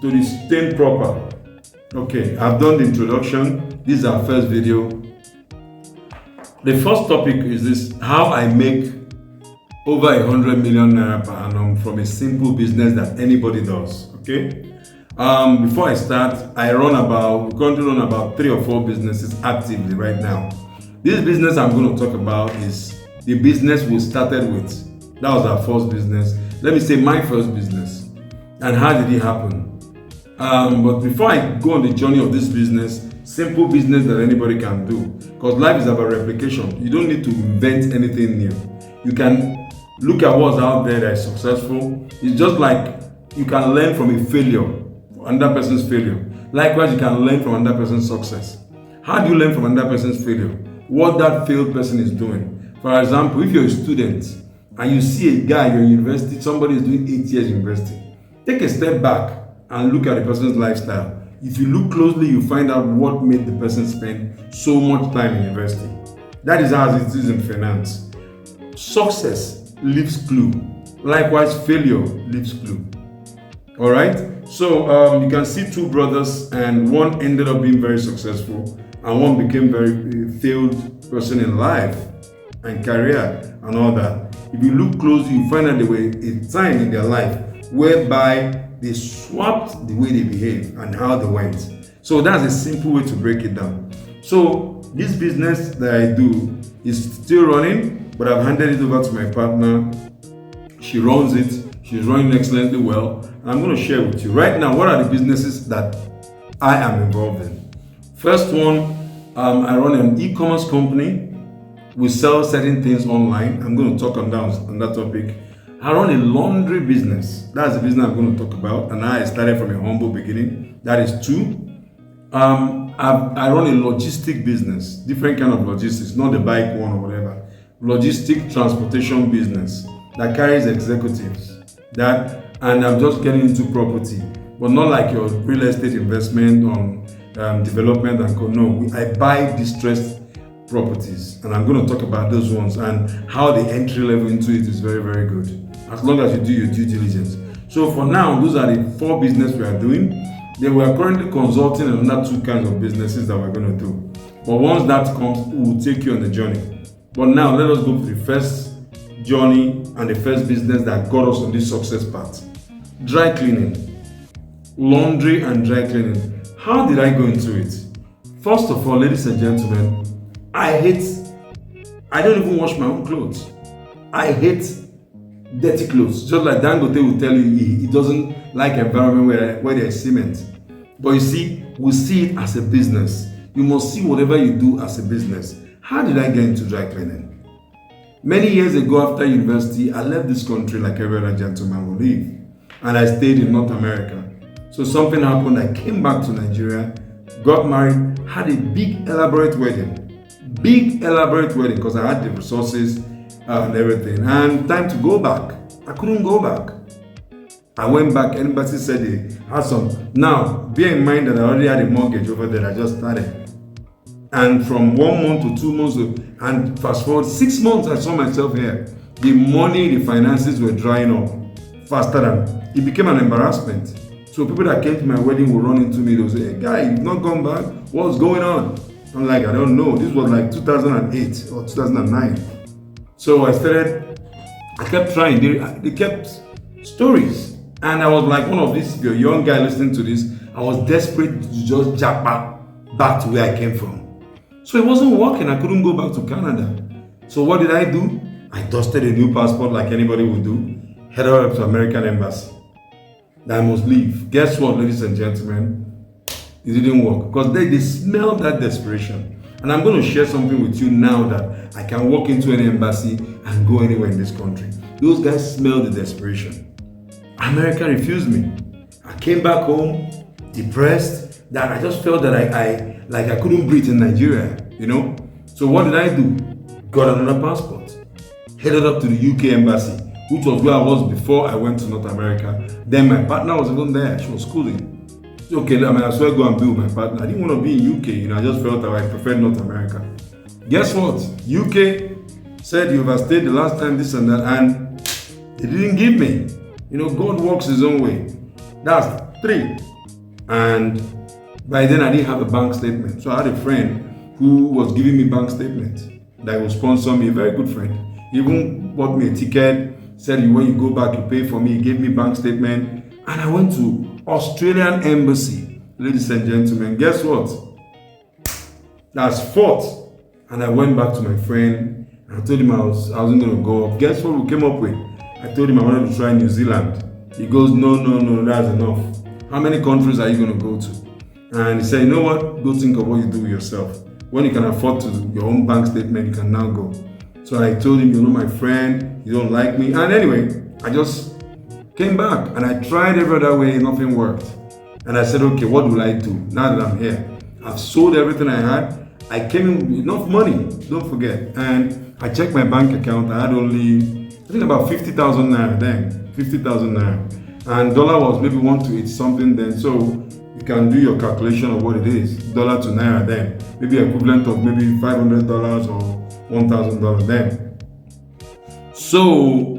the stain proper. Okay, I've done the introduction. This is our first video. The first topic is this: how I make over 100 million naira per annum from a simple business that anybody does. Okay. Before I start, we currently run about 3 or 4 businesses actively right now. This business I'm going to talk about is the business we started with. That was our first business. Let me say my first business. And how did it happen? But before I go on the journey of this business, simple business that anybody can do, because life is about replication. You don't need to invent anything new. You can look at what's out there that is successful. It's just like you can learn from a failure, another person's failure. Likewise, you can learn from another person's success. How do you learn from another person's failure? What that failed person is doing. For example, if you're a student and you see a guy in university, somebody is doing 8 years university, take a step back and look at the person's lifestyle. If you look closely, you find out what made the person spend so much time in university. That is how it is in finance. Success leaves clue. Likewise, failure leaves clue. All right. So you can see 2 brothers, and one ended up being very successful, and one became very failed person in life and career and all that. If you look closely, you find that there were a time in their life whereby they swapped the way they behave and how they went. So that's a simple way to break it down. So this business that I do is still running, but I've handed it over to my partner. She runs it. She's running excellently well. And I'm going to share with you right now what are the businesses that I am involved in. First one, I run an e-commerce company. We sell certain things online. I'm going to talk on that topic. I run a laundry business. That's the business I'm going to talk about. And I started from a humble beginning. That is 2. I run a logistic business, different kind of logistics, not the bike one or whatever. Logistic transportation business that carries executives. And I'm just getting into property, but not like your real estate investment on development and no. I buy distressed properties, and I'm going to talk about those ones and how the entry level into it is very, very good, as long as you do your due diligence. So for now, those are the 4 businesses we are doing. Then we are currently consulting on another 2 kinds of businesses that we're going to do. But once that comes, we will take you on the journey. But now let us go to the first journey and the first business that got us on this success path. Dry cleaning. Laundry and dry cleaning. How did I go into it? First of all, ladies and gentlemen, I don't even wash my own clothes. I hate dirty clothes. Just like Dangote will tell you, he doesn't like environment where there's cement. But you see, we see it as a business. You must see whatever you do as a business. How did I get into dry cleaning? Many years ago after university, I left this country like every other gentleman will leave. And I stayed in North America. So something happened. I came back to Nigeria, got married, had a big elaborate wedding. Because I had the resources and everything. And time to go back. I couldn't go back. I went back. Embassy said they had some. Now, bear in mind that I already had a mortgage over there. I just started. And from 1 month to 2 months, and fast forward 6 months, I saw myself here. The money, the finances were drying up faster than it became an embarrassment. So people that came to my wedding would run into me. They would say, "Hey, guy, you've not gone back. What's going on?" I'm like, "I don't know." This was like 2008 or 2009. So I kept trying. They kept stories. And I was like one of these, if you're a young guy listening to this, I was desperate to just jump back to where I came from. So it wasn't working. I couldn't go back to Canada. So what did I do? I dusted a new passport like anybody would do, headed up to American embassy. That I must leave. Guess what, ladies and gentlemen? It didn't work because they smelled that desperation. And I'm going to share something with you now that I can walk into an embassy and go anywhere in this country. Those guys smelled the desperation. America refused me. I came back home depressed, that I just felt that I couldn't breathe in Nigeria, So what did I do? Got another passport. Headed up to the UK embassy, which was where I was before I went to North America. Then my partner was even there. She was schooling. Okay, I might as well go and be with my partner. I didn't want to be in UK, I just felt that I preferred North America. Guess what? UK said you overstayed the last time, this and that, and they didn't give me. God works his own way. That's 3. And by then I didn't have a bank statement. So I had a friend who was giving me bank statements that would sponsor me, a very good friend. He even bought me a ticket, said when you go back, you pay for me. He gave me bank statement. And I went to Australian Embassy. Ladies and gentlemen, guess what? That's 4th. And I went back to my friend. I told him I wasn't going to go up. Guess what we came up with? I told him I wanted to try New Zealand. He goes, no, that's enough. How many countries are you going to go to? And he said, you know what? Go think of what you do with yourself. When you can afford to do your own bank statement, you can now go. So I told him, my friend, you don't like me. And anyway, I just came back and I tried every other way, nothing worked. And I said, okay, what will I do now that I'm here? I've sold everything I had. I came in with enough money, don't forget. And I checked my bank account. I had only, I think about 50,000 naira then, 50,000 naira. And dollar was maybe 1 to 8 something then. So you can do your calculation of what it is, dollar to naira then. Maybe equivalent of maybe $500 or $1,000 then. So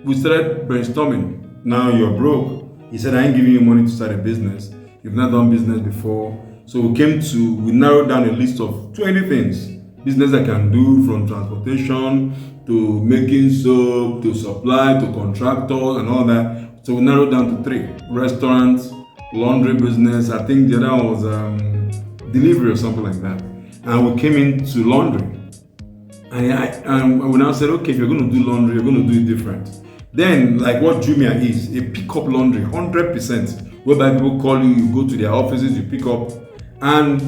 we started brainstorming. Now you're broke. He said, I ain't giving you money to start a business. You've not done business before. So we narrowed down a list of 20 things. Business I can do, from transportation to making soap, to supply, to contractors and all that. So we narrowed down to 3. Restaurants, laundry business. I think the other one was delivery or something like that. And we came into laundry. And we now said, okay, if you're going to do laundry, you're going to do it different. Then, like what Jumia is, a pick-up laundry, 100%, whereby people call you, you go to their offices, you pick up. And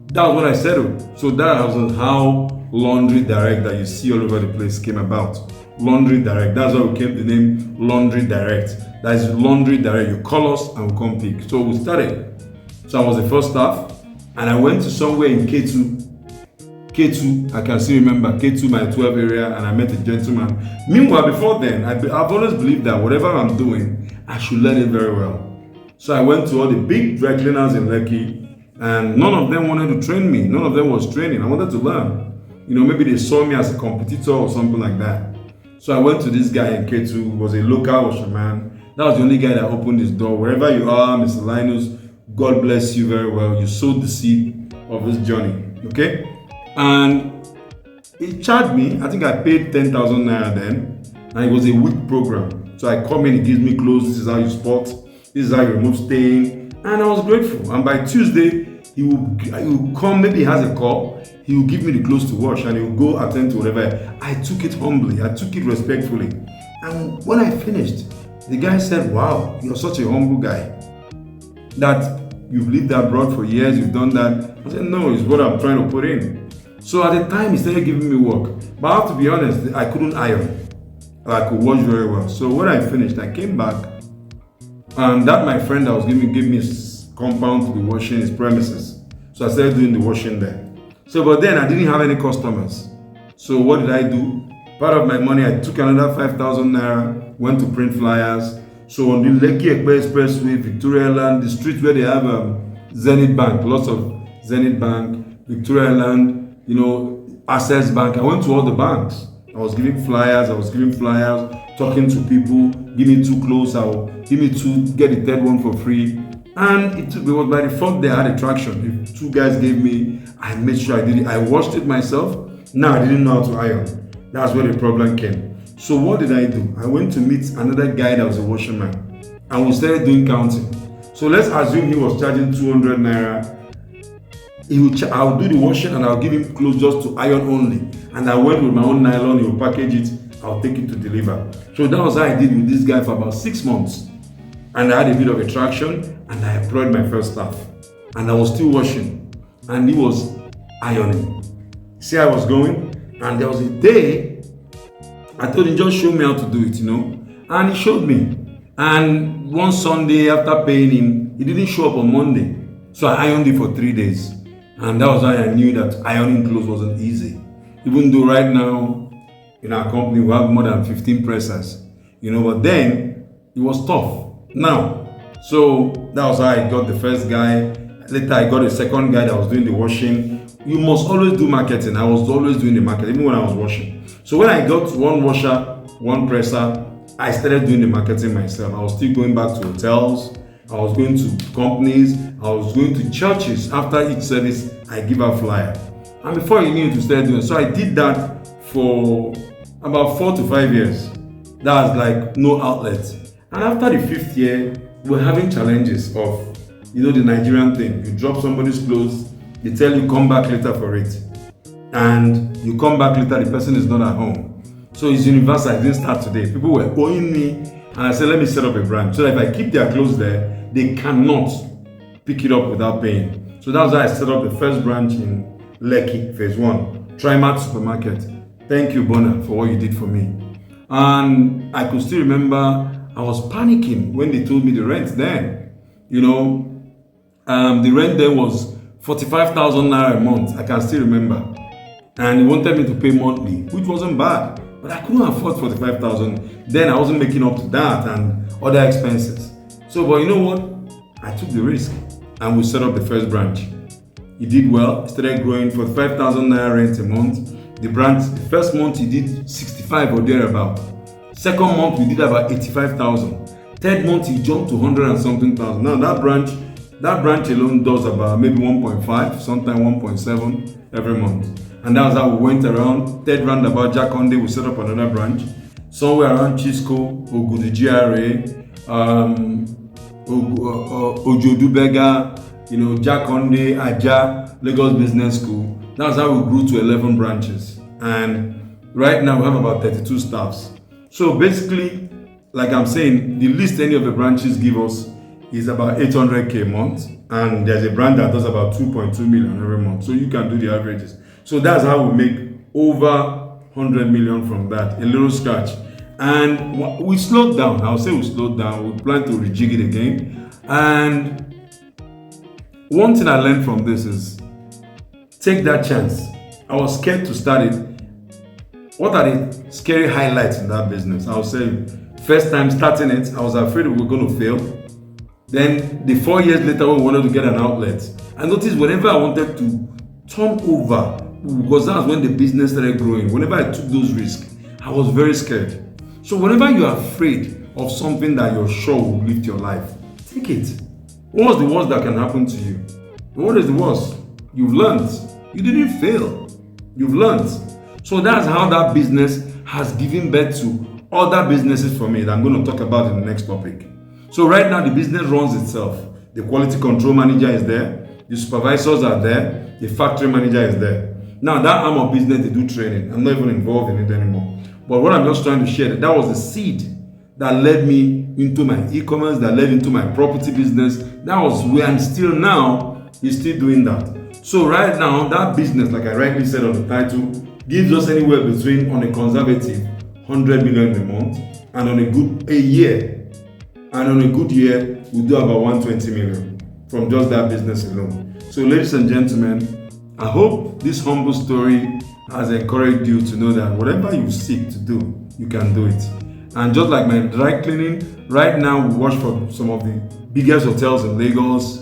that was what I settled. So that was how Laundry Direct that you see all over the place came about. Laundry Direct. That's why we came the name Laundry Direct. That is Laundry Direct. You call us and we come pick. So we started. So I was the first staff. And I went to somewhere in K2, I can still remember K2 by 12 area, and I met a gentleman. Meanwhile, before then, I've always believed that whatever I'm doing, I should learn it very well. So I went to all the big dry cleaners in Lekki, and none of them wanted to train me. None of them was training. I wanted to learn. Maybe they saw me as a competitor or something like that. So I went to this guy in K2, who was a local washerman. That was the only guy that opened his door. Wherever you are, Mr. Linus, God bless you very well. You sowed the seed of this journey. Okay? And he charged me, I think I paid 10,000 naira then, and it was a week program. So I come in, he gives me clothes, this is how you spot, this is how you remove stain, and I was grateful. And by Tuesday, he will come, maybe he has a call, he will give me the clothes to wash, and he will go attend to whatever. I took it humbly, I took it respectfully. And when I finished, the guy said, wow, you're such a humble guy, that you've lived abroad for years, you've done that. I said, no, it's what I'm trying to put in. So at the time, he started giving me work. But I have to be honest, I couldn't iron. I could wash very well. So when I finished, I came back. And that my friend that was gave me his compound to be washing his premises. So I started doing the washing there. So but then I didn't have any customers. So what did I do? Part of my money, I took another 5,000 naira, went to print flyers. So on the Lekki Ekpe Expressway, Victoria Land, the street where they have Zenith Bank, lots of Zenith Bank, Victoria Land, Access Bank. I went to all the banks. I was giving flyers, talking to people, give me 2 clothes, give me 2, get the 3rd one for free. And it was by the 4th day I had a traction. If 2 guys gave me, I made sure I did it. I washed it myself. Now I didn't know how to iron. That's where the problem came. So what did I do? I went to meet another guy that was a washerman, and we started doing counting. So let's assume he was charging 200 naira. I'll do the washing and I'll give him clothes just to iron only. And I went with my own nylon, he'll package it, I'll take it to deliver. So that was how I did with this guy for about 6 months. And I had a bit of attraction, and I employed my first staff. And I was still washing, and he was ironing. See how I was going? And there was a day, I told him, just show me how to do it, And he showed me. And one Sunday, after paying him, he didn't show up on Monday. So I ironed it for 3 days. And that was how I knew that ironing clothes wasn't easy. Even though right now, in our company, we have more than 15 pressers. But then, it was tough. Now, so that was how I got the first guy. Later, I got a second guy that was doing the washing. You must always do marketing. I was always doing the marketing, even when I was washing. So when I got one washer, one presser, I started doing the marketing myself. I was still going back to hotels, I was going to companies, I was going to churches. After each service, I give a flyer. And before you knew it, to start doing. So I did that for about 4 to 5 years. That's like no outlet. And after the 5th year, we're having challenges of, the Nigerian thing. You drop somebody's clothes, they tell you come back later for it. And you come back later, the person is not at home. So it's universal. I didn't start today. People were owing me, and I said, let me set up a branch. So that if I keep their clothes there, they cannot pick it up without paying. So that's why I set up the first branch in Lekki, phase 1, Trimark Supermarket. Thank you, Bona, for what you did for me. And I could still remember I was panicking when they told me the rent then. The rent then was 45,000 naira a month. I can still remember. And he wanted me to pay monthly, which wasn't bad. But I couldn't afford 45,000. Then I wasn't making up to that and other expenses. So, but you know what? I took the risk and we set up the first branch. He did well. It started growing. 45,000 naira rent a month. The first month he did 65 or thereabout. Second month we did about 85,000. Third month he jumped to 100 and something thousand. Now that branch alone does about maybe 1.5, sometimes 1.7 every month. And that's how we went around. Third roundabout Jakonde, we set up another branch. Somewhere around Chisco, Ogudu GRA, Ojodubega, Jakonde, Aja, Lagos Business School. That's how we grew to 11 branches. And right now we have about 32 staffs. So basically, like I'm saying, the least any of the branches give us is about 800K a month. And there's a brand that does about 2.2 million every month. So you can do the averages. So that's how we make over 100 million from that, a little scratch. And we slowed down. I'll say we slowed down. We plan to rejig it again. And one thing I learned from this is take that chance. I was scared to start it. What are the scary highlights in that business? I'll say, first time starting it, I was afraid we were going to fail. Then the 4 years later, when we wanted to get an outlet, I noticed whenever I wanted to turn over, because that's when the business started growing. Whenever I took those risks, I was very scared. So whenever you're afraid of something that you're sure will lift your life, take it. What's the worst that can happen to you? What is the worst? You've learned. You didn't fail. You've learned. So that's how that business has given birth to other businesses for me that I'm going to talk about in the next topic. So right now the business runs itself. The quality control manager is there. The supervisors are there. The factory manager is there. Now that arm of business, they do training. I'm not even involved in it anymore. But what I'm just trying to share, that was the seed that led me into my e-commerce, that led into my property business. That was where I'm still now, is still doing that. So right now, that business, like I rightly said on the title, gives us anywhere between, on a conservative, 100 million a month, and on a year, and on a good year, we do about 120 million from just that business alone. So ladies and gentlemen, I hope this humble story has encouraged you to know that whatever you seek to do, you can do it. And just like my dry cleaning, right now we work for some of the biggest hotels in Lagos.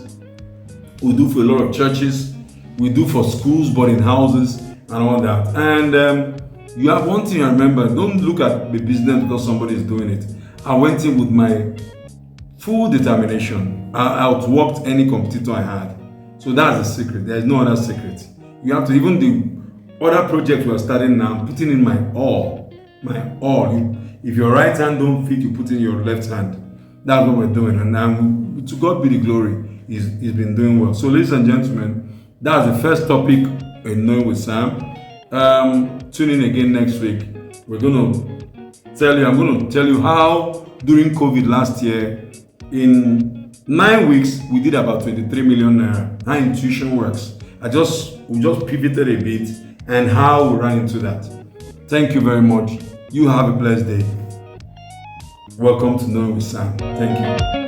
We do for a lot of churches. We do for schools, boarding houses, and all that. And you have one thing I remember, don't look at the business because somebody is doing it. I went in with my full determination. I outworked any competitor I had. So that's the secret. There is no other secret. You have to, even the other project we are starting now, I'm putting in my all. My all. If your right hand don't fit, you put in your left hand. That's what we're doing. And to God be the glory. He's been doing well. So ladies and gentlemen, that's the first topic in Knowing with Sam. Tune in again next week. I'm going to tell you how during COVID last year, in 9 weeks, we did about 23 million naira. How intuition works. We just pivoted a bit and how we ran into that. Thank you very much. You have a blessed day. Welcome to Knowing with Sam. Thank you.